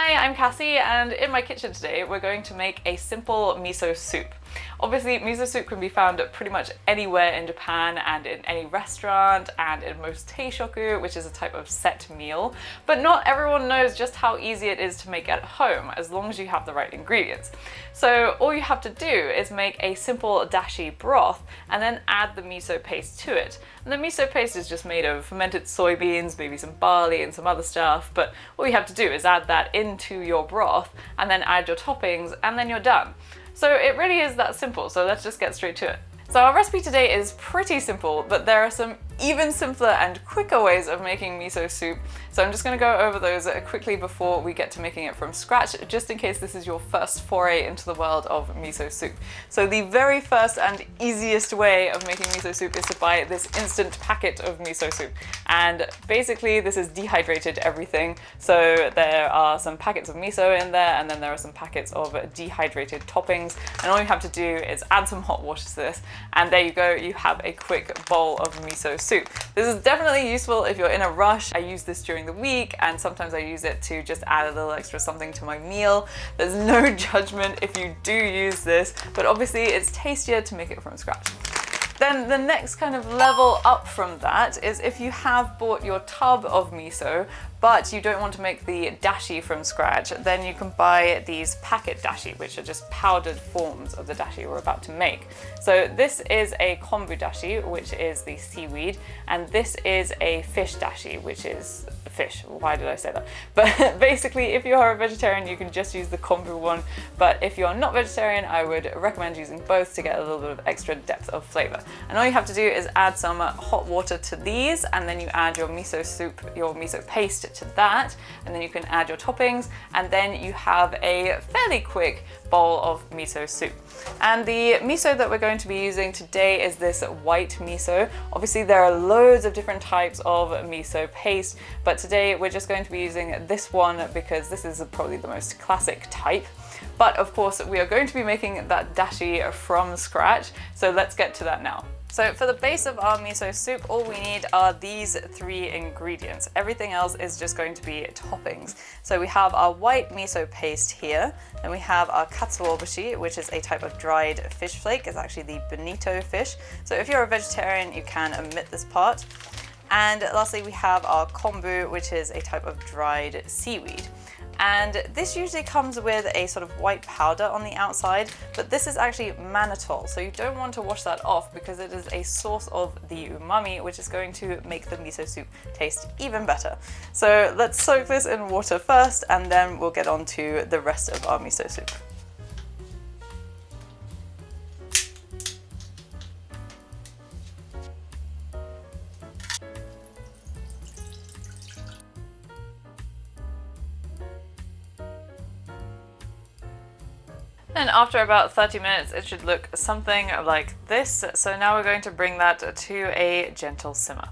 Hi, I'm Cassie, and in my kitchen today we're going to make a simple miso soup. Obviously, miso soup can be found pretty much anywhere in Japan and in any restaurant and in most teishoku, which is a type of set meal, but not everyone knows just how easy it is to make at home as long as you have the right ingredients. So all you have to do is make a simple dashi broth and then add the miso paste to it. And the miso paste is just made of fermented soybeans, maybe some barley and some other stuff, but all you have to do is add that into your broth and then add your toppings and then you're done. So it really is that simple, so let's just get straight to it. So our recipe today is pretty simple, but there are some even simpler and quicker ways of making miso soup. So I'm just going to go over those quickly before we get to making it from scratch, just in case this is your first foray into the world of miso soup. So the very first and easiest way of making miso soup is to buy this instant packet of miso soup. And basically this is dehydrated everything. So there are some packets of miso in there, and then there are some packets of dehydrated toppings. And all you have to do is add some hot water to this, and there you go, you have a quick bowl of miso soup. This is definitely useful if you're in a rush. I use this during the week, and sometimes I use it to just add a little extra something to my meal. There's no judgment if you do use this, but obviously it's tastier to make it from scratch. Then the next kind of level up from that is if you have bought your tub of miso, but you don't want to make the dashi from scratch, then you can buy these packet dashi, which are just powdered forms of the dashi we're about to make. So this is a kombu dashi, which is the seaweed, and this is a fish dashi, which is fish. Why did I say that? But basically, if you are a vegetarian, you can just use the kombu one, but if you're not vegetarian, I would recommend using both to get a little bit of extra depth of flavor. And all you have to do is add some hot water to these, and then you add your miso soup, your miso paste to that, and then you can add your toppings, and then you have a fairly quick bowl of miso soup. And the miso that we're going to be using today is this white miso. Obviously there are loads of different types of miso paste, but today we're just going to be using this one because this is probably the most classic type. But of course we are going to be making that dashi from scratch, so let's get to that now. So for the base of our miso soup, all we need are these three ingredients. Everything else is just going to be toppings. So we have our white miso paste here, then we have our Katsuo bushi, which is a type of dried fish flake. It's actually the bonito fish. So if you're a vegetarian, you can omit this part. And lastly, we have our kombu, which is a type of dried seaweed. And this usually comes with a sort of white powder on the outside, but this is actually mannitol, so you don't want to wash that off because it is a source of the umami, which is going to make the miso soup taste even better. So let's soak this in water first, and then we'll get on to the rest of our miso soup. And after about 30 minutes, it should look something like this. So now we're going to bring that to a gentle simmer.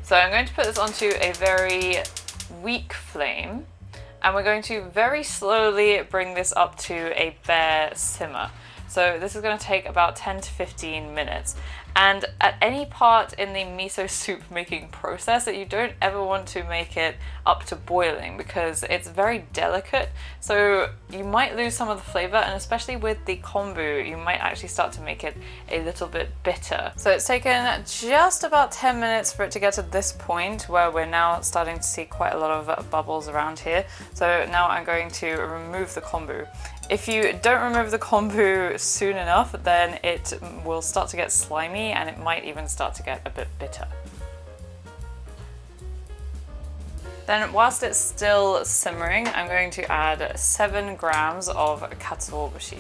So I'm going to put this onto a very weak flame, and we're going to very slowly bring this up to a bare simmer. So this is going to take about 10 to 15 minutes. And at any part in the miso soup making process, that you don't ever want to make it up to boiling because it's very delicate. So you might lose some of the flavor, and especially with the kombu, you might actually start to make it a little bit bitter. So it's taken just about 10 minutes for it to get to this point where we're now starting to see quite a lot of bubbles around here. So now I'm going to remove the kombu. If you don't remove the kombu soon enough, then it will start to get slimy and it might even start to get a bit bitter. Then whilst it's still simmering, I'm going to add 7 grams of Katsuo bushi.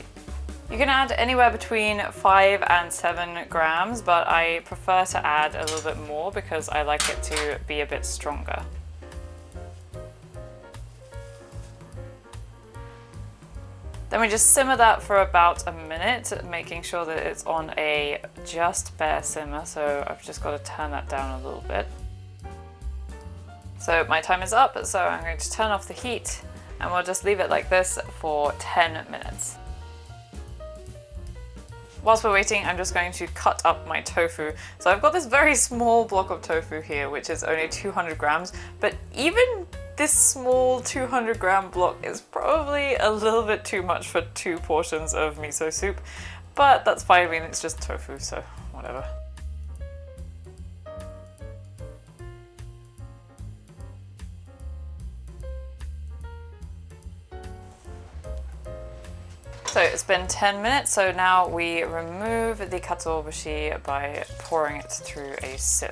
You can add anywhere between 5 and 7 grams, but I prefer to add a little bit more because I like it to be a bit stronger. Then we just simmer that for about a minute, making sure that it's on a just bare simmer. So I've just got to turn that down a little bit. So my time is up, so I'm going to turn off the heat and we'll just leave it like this for 10 minutes. Whilst we're waiting, I'm just going to cut up my tofu. So I've got this very small block of tofu here, which is only 200 grams, but even this small 200-gram block is probably a little bit too much for 2 portions of miso soup, but that's fine. I mean, it's just tofu, so whatever. So it's been 10 minutes, so now we remove the Katsuo bushi by pouring it through a sieve.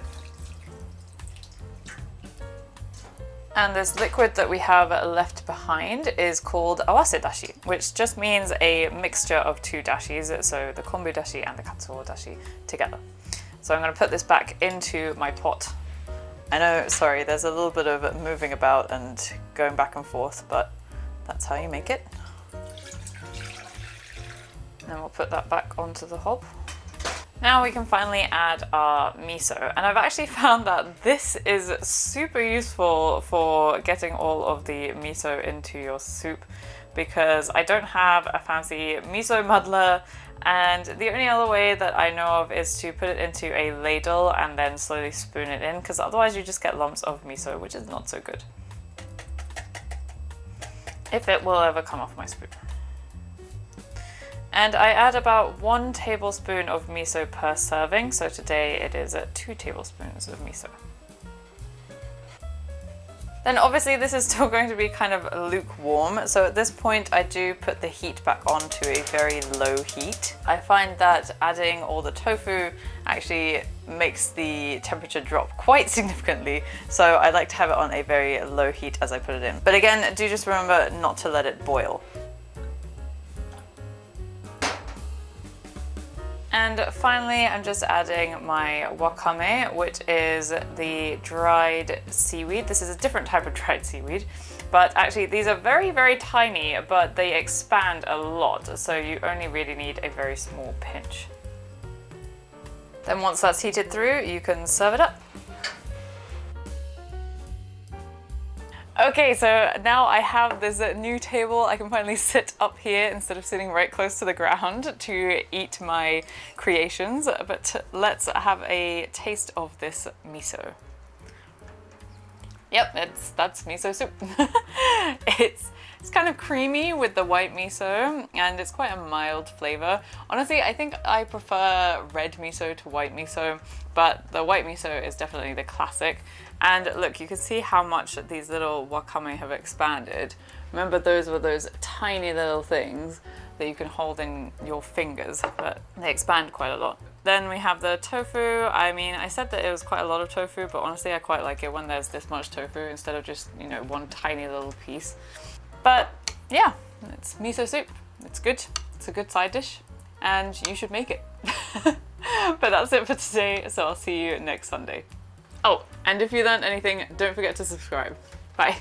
And this liquid that we have left behind is called awase dashi, which just means a mixture of 2 dashis, so the Kombu dashi and the Katsuo dashi together. So I'm going to put this back into my pot. I know, sorry, there's a little bit of moving about and going back and forth, but that's how you make it. And we'll put that back onto the hob. Now we can finally add our miso, and I've actually found that this is super useful for getting all of the miso into your soup, because I don't have a fancy miso muddler, and the only other way that I know of is to put it into a ladle and then slowly spoon it in, because otherwise you just get lumps of miso, which is not so good. If it will ever come off my spoon. And I add about 1 tablespoon of miso per serving, so today it is 2 tablespoons of miso. Then obviously this is still going to be kind of lukewarm, so at this point I do put the heat back on to a very low heat. I find that adding all the tofu actually makes the temperature drop quite significantly, so I like to have it on a very low heat as I put it in. But again, do just remember not to let it boil. And finally, I'm just adding my wakame, which is the dried seaweed. This is a different type of dried seaweed, but actually these are very, very tiny, but they expand a lot, so you only really need a very small pinch. Then once that's heated through, you can serve it up. Okay, so now I have this new table. I can finally sit up here instead of sitting right close to the ground to eat my creations, but let's have a taste of this miso. Yep, that's miso soup. It's kind of creamy with the white miso, and it's quite a mild flavor. Honestly, I think I prefer red miso to white miso, but the white miso is definitely the classic. And look, you can see how much these little wakame have expanded. Remember, those were those tiny little things that you can hold in your fingers, but they expand quite a lot. Then we have the tofu. I mean, I said that it was quite a lot of tofu, but honestly, I quite like it when there's this much tofu instead of just, you know, one tiny little piece. But yeah, it's miso soup. It's good. It's a good side dish, and you should make it. But that's it for today, so I'll see you next Sunday. Oh, and if you learned anything, don't forget to subscribe. Bye.